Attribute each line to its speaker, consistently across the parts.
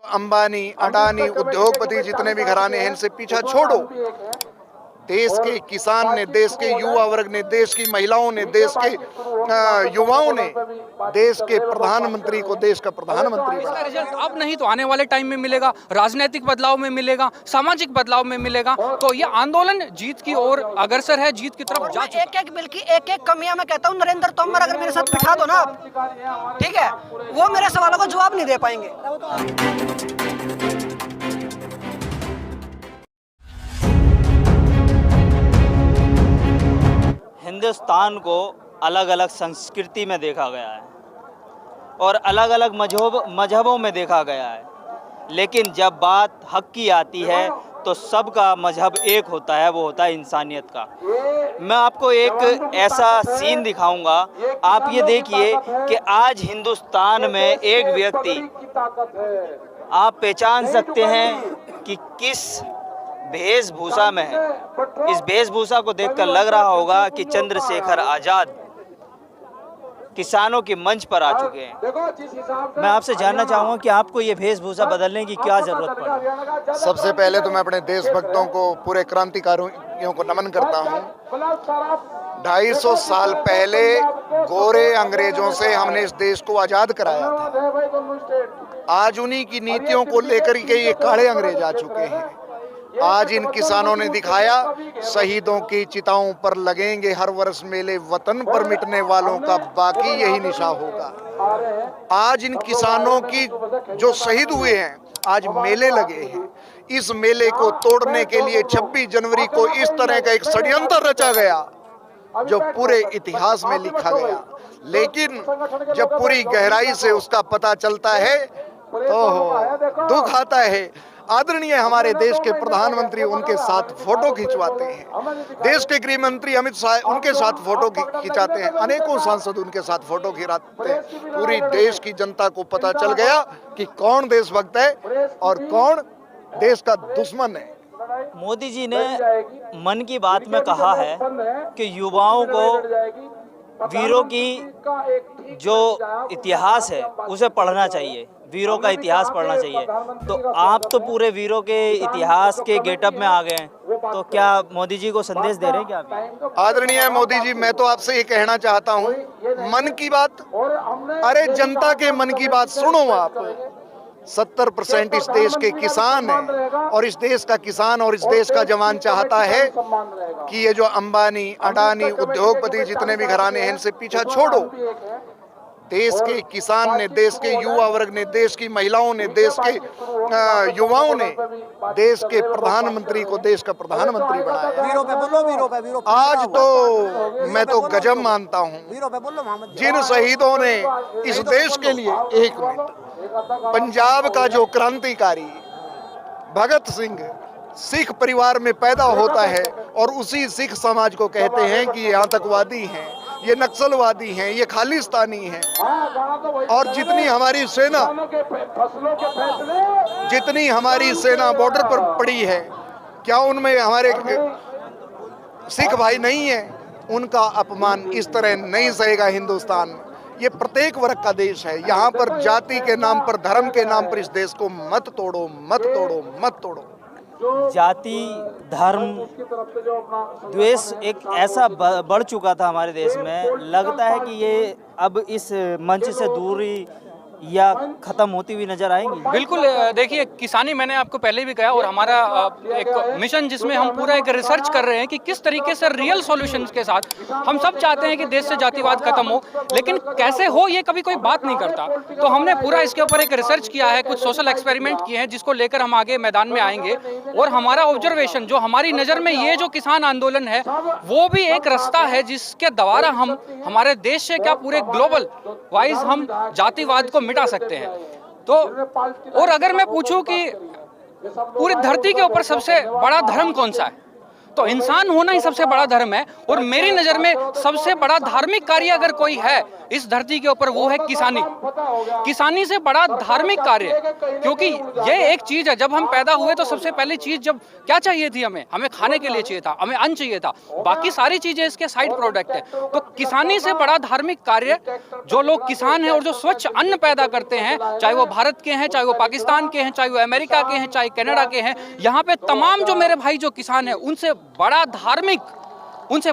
Speaker 1: अंबानी, अडानी, उद्योगपति जितने भी घराने हैं इनसे पीछा छोड़ो। देश के किसान ने, देश के युवा वर्ग ने, देश की महिलाओं ने, देश के युवाओं ने देश के प्रधानमंत्री को देश का प्रधानमंत्री
Speaker 2: इसका
Speaker 1: बनाया।
Speaker 2: रिजल्ट अब नहीं तो आने वाले टाइम में मिलेगा, राजनीतिक बदलाव में मिलेगा, सामाजिक बदलाव में मिलेगा। तो ये आंदोलन जीत की ओर अग्रसर है, जीत की तरफ जा चुका है।
Speaker 3: एक एक बिल की एक एक कमियां मैं कहता हूँ नरेंद्र तोमर अगर मेरे साथ बिठा दो ना, ठीक है, वो मेरे सवालों का जवाब नहीं दे पाएंगे।
Speaker 4: हिंदुस्तान को अलग अलग संस्कृति में देखा गया है और अलग अलग मजहबों में देखा गया है, लेकिन जब बात हक की आती है तो सबका मजहब एक होता है, वो होता है इंसानियत का। मैं आपको एक ऐसा सीन दिखाऊंगा, आप ये देखिए कि आज हिंदुस्तान में एक व्यक्ति, आप पहचान सकते हैं कि किस वेशभूषा में है। इस वेशभूषा को देखकर लग रहा होगा कि चंद्रशेखर आजाद किसानों के मंच पर आ चुके हैं। मैं आपसे जानना चाहूँगा कि आपको ये वेशभूषा बदलने की क्या जरूरत पड़ी?
Speaker 1: सबसे पहले तो मैं अपने देशभक्तों को, पूरे क्रांतिकारियों को नमन करता हूँ। 250 साल पहले गोरे अंग्रेजों से हमने इस देश को आजाद कराया था। आज उन्हीं की नीतियों को लेकर के ये काले अंग्रेज आ चुके हैं। आज इन किसानों ने दिखाया, शहीदों की चिताओं पर लगेंगे हर वर्ष मेले, वतन पर मिटने वालों का बाकी यही निशा होगा। आज इन किसानों की जो शहीद हुए हैं, आज मेले लगे हैं। इस मेले को तोड़ने के लिए 26 जनवरी को इस तरह का एक षड्यंत्र रचा गया जो पूरे इतिहास में लिखा गया, लेकिन जब पूरी गहराई से उसका पता चलता है तो दुख आता है। आदरणीय हमारे देश के प्रधानमंत्री उनके साथ फोटो खिंचवाते हैं, देश के गृह मंत्री अमित शाह उनके साथ फोटो खिंचाते हैं, अनेकों सांसद उनके साथ फोटो खिंचाते हैं। पूरी देश की जनता को पता चल गया कि कौन देशभक्त है और कौन देश का दुश्मन है।
Speaker 4: मोदी जी ने मन की बात में कहा है कि युवाओं को वीरों की जो इतिहास है उसे पढ़ना चाहिए, वीरों का इतिहास पढ़ना चाहिए। तो आप तो पूरे वीरों के इतिहास के गेटअप में आ गए हैं, तो क्या मोदी जी को संदेश दे रहे हैं क्या आप?
Speaker 1: आदरणीय मोदी जी, मैं तो आपसे ये कहना चाहता हूँ, मन की बात, अरे जनता के मन की बात सुनो आप। 70% इस देश के किसान हैं और इस देश का किसान और इस देश का जवान चाहता है कि ये जो अंबानी, अडानी, उद्योगपति जितने भी घराने हैं इनसे पीछा छोड़ो। देश के किसान ने, देश के युवा वर्ग ने, देश की महिलाओं ने, देश के युवाओं ने देश के प्रधानमंत्री को देश का प्रधानमंत्री बनाया।
Speaker 3: वीरों पे बोलो, वीरों पे
Speaker 1: आज तो मैं तो गजब मानता हूँ जिन शहीदों ने इस देश के लिए, एक मिनट, पंजाब का जो क्रांतिकारी भगत सिंह सिख परिवार में पैदा होता है और उसी सिख समाज को कहते हैं कि ये आतंकवादी हैं, ये नक्सलवादी हैं, ये खालिस्तानी हैं। और जितनी हमारी सेना बॉर्डर पर पड़ी है, क्या उनमें हमारे सिख भाई नहीं है? उनका अपमान इस तरह नहीं सहेगा हिंदुस्तान। ये प्रत्येक वर्ग का देश है, यहाँ पर जाति के नाम पर, धर्म के नाम पर इस देश को मत तोड़ो, मत तोड़ो, मत तोड़ो।
Speaker 4: जाति, धर्म, द्वेष एक ऐसा बढ़ चुका था हमारे देश में, लगता है कि ये अब इस मंच से दूरी या खत्म होती हुई नजर आएंगी।
Speaker 2: बिल्कुल, देखिए किसानी मैंने आपको पहले भी कहा, और हमारा एक मिशन जिसमें हम पूरा एक रिसर्च कर रहे हैं कि किस तरीके से रियल सॉल्यूशंस के साथ, हम सब चाहते हैं कि देश से जातिवाद खत्म हो, लेकिन कैसे हो ये कभी कोई बात नहीं करता। तो हमने पूरा इसके ऊपर एक रिसर्च किया है, कुछ सोशल एक्सपेरिमेंट किए हैं जिसको लेकर हम आगे मैदान में आएंगे। और हमारा ऑब्जर्वेशन, जो हमारी नज़र में ये जो किसान आंदोलन है वो भी एक रास्ता है जिसके द्वारा हम हमारे देश से क्या पूरे ग्लोबल वाइज हम जातिवाद को मिटा सकते हैं। तो और अगर मैं पूछूं कि पूरी धरती के ऊपर सबसे बड़ा धर्म कौन सा है, तो इंसान होना ही सबसे बड़ा धर्म है। और मेरी नज़र में सबसे बड़ा धार्मिक कार्य अगर कोई है इस धरती के ऊपर वो है किसानी। किसानी से बड़ा धार्मिक कार्य, क्योंकि ये एक चीज़ है, जब हम पैदा हुए तो सबसे पहली चीज़ जब क्या चाहिए थी, हमें खाने के लिए चाहिए था, हमें अन्न चाहिए था, बाकी सारी चीज़ें इसके साइड प्रोडक्ट है। तो किसानी से बड़ा धार्मिक कार्य, जो लोग किसान हैं और जो स्वच्छ अन्न पैदा करते हैं, चाहे वो भारत के हैं, चाहे वो पाकिस्तान के हैं, चाहे वो अमेरिका के हैं, चाहे कनाडा के हैं, यहाँ पे तमाम जो मेरे भाई जो किसान हैं उनसे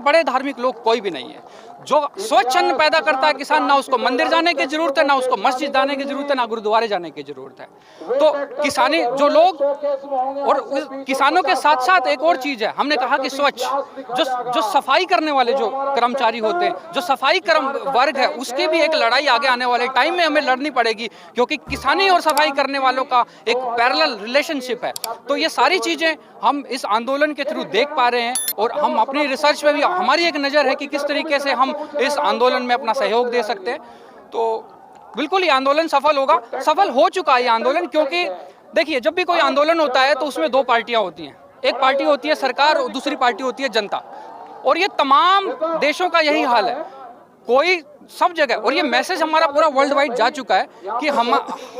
Speaker 2: बड़े धार्मिक लोग कोई भी नहीं है। जो स्वच्छ अन्न पैदा करता है किसान, ना उसको मंदिर जाने की जरूरत है, ना उसको मस्जिद जाने की जरूरत है, ना गुरुद्वारे जाने की जरूरत है। तो किसानी जो लोग, और किसानों के साथ साथ एक और चीज है, हमने कहा कि स्वच्छ जो सफाई करने वाले जो कर्मचारी होते हैं, जो सफाई कर्म वर्ग है, उसकी भी एक लड़ाई आगे आने वाले टाइम में हमें लड़नी पड़ेगी, क्योंकि किसानी और सफाई करने वालों का एक पैरेलल रिलेशनशिप है। तो ये सारी चीजें हम इस आंदोलन के थ्रू देख पा रहे हैं, और हम अपनी रिसर्च में भी हमारी एक नज़र है कि किस तरीके से हम इस आंदोलन में अपना सहयोग दे सकते हैं। तो बिल्कुल ये आंदोलन सफल होगा, सफल हो चुका है ये आंदोलन। क्योंकि देखिए, जब भी कोई आंदोलन होता है तो उसमें दो पार्टियां होती हैं, एक पार्टी होती है सरकार और दूसरी पार्टी होती है जनता। और ये तमाम देशों का यही हाल है, कोई सब जगह, और ये मैसेज हमारा पूरा वर्ल्ड वाइड जा चुका है कि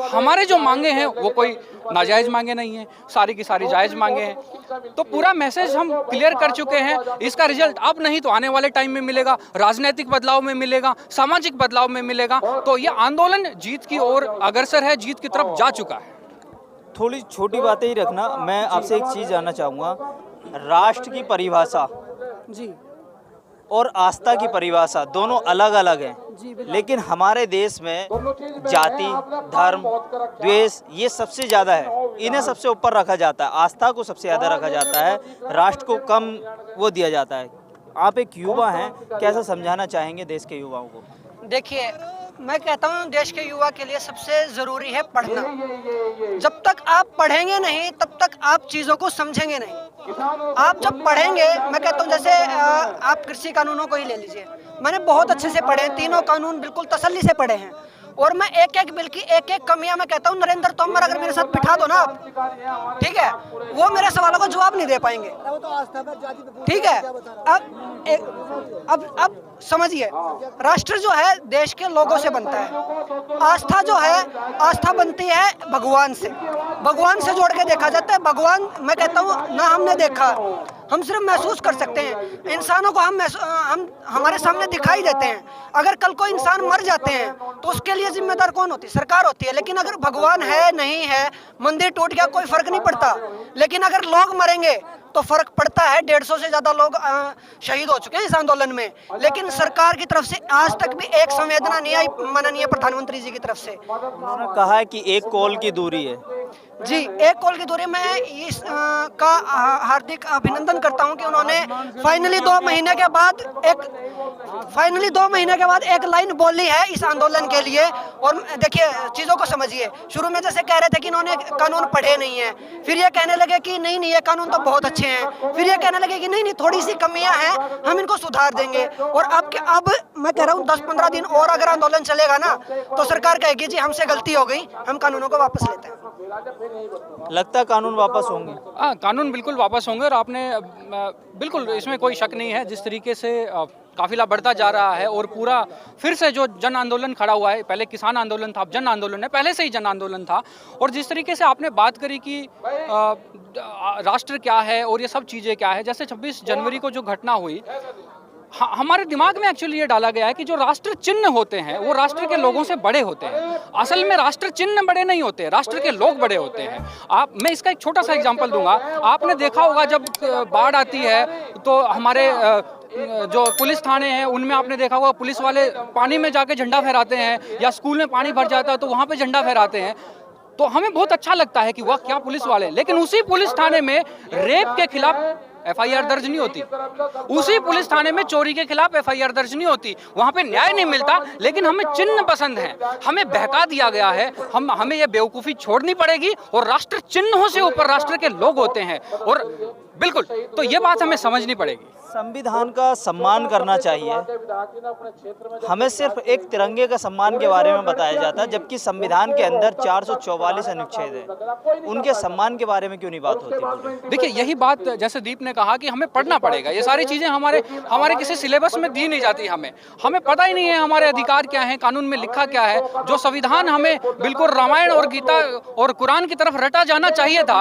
Speaker 2: हमारे जो मांगे हैं वो कोई नाजायज़ मांगे नहीं हैं, सारी की सारी जायज़ मांगे हैं। तो पूरा मैसेज हम क्लियर कर चुके हैं। इसका रिजल्ट अब नहीं तो आने वाले टाइम में मिलेगा, राजनीतिक बदलाव में मिलेगा, सामाजिक बदलाव में मिलेगा। तो ये आंदोलन जीत की ओर अग्रसर है, जीत की तरफ जा चुका है।
Speaker 4: थोड़ी छोटी बातें ही रखना। मैं आपसे एक चीज़ जानना चाहूँगा, राष्ट्र की परिभाषा
Speaker 3: जी
Speaker 4: और आस्था की परिभाषा दोनों अलग अलग हैं, लेकिन हमारे देश में जाति, धर्म, द्वेष ये सबसे ज़्यादा है, इन्हें सबसे ऊपर रखा जाता है, आस्था को सबसे ज़्यादा रखा जाता है, राष्ट्र को कम वो दिया जाता है। आप एक युवा हैं, कैसा समझाना चाहेंगे देश के युवाओं को?
Speaker 3: देखिए, मैं कहता हूँ देश के युवा के लिए सबसे ज़रूरी है पढ़ना। जब तक आप पढ़ेंगे नहीं तब तक आप चीज़ों को समझेंगे नहीं। आप जब पढ़ेंगे, मैं कहता हूँ जैसे आप कृषि कानूनों को ही ले लीजिए, मैंने बहुत अच्छे से पढ़े, तीनों कानून बिल्कुल तसल्ली से पढ़े हैं, और मैं एक एक बिल की एक एक कमियां, मैं कहता हूँ नरेंद्र तोमर अगर मेरे साथ बिठा दो ना आप, ठीक है, वो मेरे सवालों का जवाब नहीं दे पाएंगे। ठीक है, अब समझिए, राष्ट्र जो है देश के लोगों से बनता है, आस्था जो है, आस्था बनती है भगवान से, भगवान से जोड़ के देखा जाता है। भगवान मैं कहता हूँ ना हमने देखा, हम सिर्फ महसूस कर सकते हैं। इंसानों को हम हमारे सामने दिखाई देते हैं। अगर कल कोई इंसान मर जाते हैं तो उसके लिए जिम्मेदार कौन होती है? सरकार होती है। लेकिन अगर भगवान है नहीं है, मंदिर टूट गया, कोई फर्क नहीं पड़ता। लेकिन अगर लोग मरेंगे तो फर्क पड़ता है। 150 से ज्यादा लोग शहीद हो चुके हैं इस आंदोलन में, लेकिन सरकार की तरफ से आज तक भी एक संवेदना नहीं आई, माननीय प्रधानमंत्री जी की तरफ से।
Speaker 4: उन्होंने कहा है कि 1 कॉल की दूरी है।
Speaker 3: जी, 1 कॉल की दूरी। मैं इस का हार्दिक अभिनंदन करता हूं कि उन्होंने फाइनली 2 महीने के बाद एक लाइन बोली है इस आंदोलन के लिए। और देखिए, चीज़ों को समझिए, शुरू में जैसे कह रहे थे कि इन्होंने कानून पढ़े नहीं है, फिर ये कहने लगे कि नहीं ये कानून तो बहुत अच्छे हैं, फिर ये कहने लगे कि नहीं थोड़ी सी कमियां हैं, हम इनको सुधार देंगे। और अब मैं कह रहा हूँ 10-15 दिन और अगर आंदोलन चलेगा ना तो सरकार कहेगी जी हमसे गलती हो गई, हम कानूनों को वापस लेते हैं।
Speaker 4: लगता है कानून वापस होंगे?
Speaker 2: हाँ, कानून बिल्कुल वापस होंगे। और आपने बिल्कुल, इसमें कोई शक नहीं है, जिस तरीके से काफिला बढ़ता जा रहा है और पूरा फिर से जो जन आंदोलन खड़ा हुआ है, पहले किसान आंदोलन था, अब जन आंदोलन है, पहले से ही जन आंदोलन था। और जिस तरीके से आपने बात करी कि राष्ट्र क्या है और ये सब चीज़ें क्या है, जैसे 26 जनवरी को जो घटना हुई, हमारे दिमाग में एक्चुअली ये डाला गया है कि जो राष्ट्र चिन्ह होते हैं वो राष्ट्र के लोगों से बड़े होते हैं। असल में राष्ट्र चिन्ह बड़े नहीं होते, राष्ट्र के लोग बड़े होते हैं। मैं इसका एक छोटा सा एग्जांपल दूंगा। आपने देखा होगा जब बाढ़ आती है तो हमारे जो पुलिस थाने हैं उनमें आपने देखा होगा पुलिस वाले पानी में जाके झंडा फहराते हैं, या स्कूल में पानी भर जाता है तो वहाँ पे झंडा फहराते हैं। तो हमें बहुत अच्छा लगता है कि वाह क्या पुलिस वाले, लेकिन उसी पुलिस थाने में रेप के खिलाफ FIR दर्ज नहीं होती, उसी पुलिस थाने में चोरी के खिलाफ FIR दर्ज नहीं होती। वहाँ पे न्याय नहीं मिलता, लेकिन हमें चिन्ह पसंद है, हमें बहका दिया गया है। हमें ये बेवकूफ़ी छोड़नी पड़ेगी और राष्ट्र चिन्हों से ऊपर राष्ट्र के लोग होते हैं। और बिल्कुल, तो ये बात हमें समझनी पड़ेगी।
Speaker 4: संविधान का सम्मान करना चाहिए। हमें सिर्फ एक तिरंगे का सम्मान के बारे में बताया जाता है, जबकि संविधान के अंदर 444 अनुच्छेद हैं। उनके सम्मान के बारे में क्यों नहीं बात होती?
Speaker 2: देखिए, यही बात जैसे दीप ने कहा कि हमें पढ़ना पड़ेगा। ये सारी चीज़ें हमारे किसी सिलेबस में दी नहीं जाती। हमें पता ही नहीं है हमारे अधिकार क्या हैं, कानून में लिखा क्या है। जो संविधान हमें बिल्कुल रामायण और गीता और कुरान की तरफ रटा जाना चाहिए था,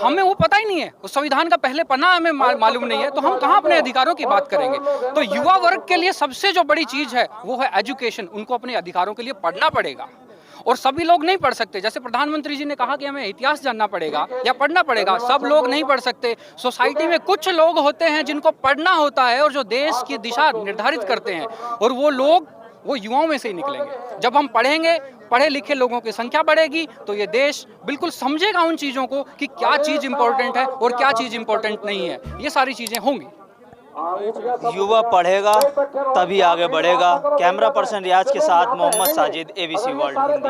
Speaker 2: हमें वो पता ही नहीं है। उस संविधान का पहले पन्ना हमें मालूम नहीं है, तो हम कहाँ अपने अधिकारों की बात करेंगे। तो युवा वर्ग के लिए सबसे जो बड़ी चीज़ है वो है एजुकेशन। उनको अपने अधिकारों के लिए पढ़ना पड़ेगा, और सभी लोग नहीं पढ़ सकते। जैसे प्रधानमंत्री जी ने कहा कि हमें इतिहास जानना पड़ेगा या पढ़ना पड़ेगा, सब लोग नहीं पढ़ सकते। सोसाइटी में कुछ लोग होते हैं जिनको पढ़ना होता है और जो देश की दिशा निर्धारित करते हैं, और वो लोग वो युवाओं में से ही निकलेंगे। जब हम पढ़ेंगे, पढ़े लिखे लोगों की संख्या बढ़ेगी, तो ये देश बिल्कुल समझेगा उन चीज़ों को कि क्या चीज़ इंपॉर्टेंट है और क्या चीज़ इंपॉर्टेंट नहीं है। ये सारी चीज़ें होंगी।
Speaker 4: युवा पढ़ेगा तभी आगे बढ़ेगा। कैमरा पर्सन रियाज के साथ मोहम्मद साजिद, ABC वर्ल्ड हिंदी।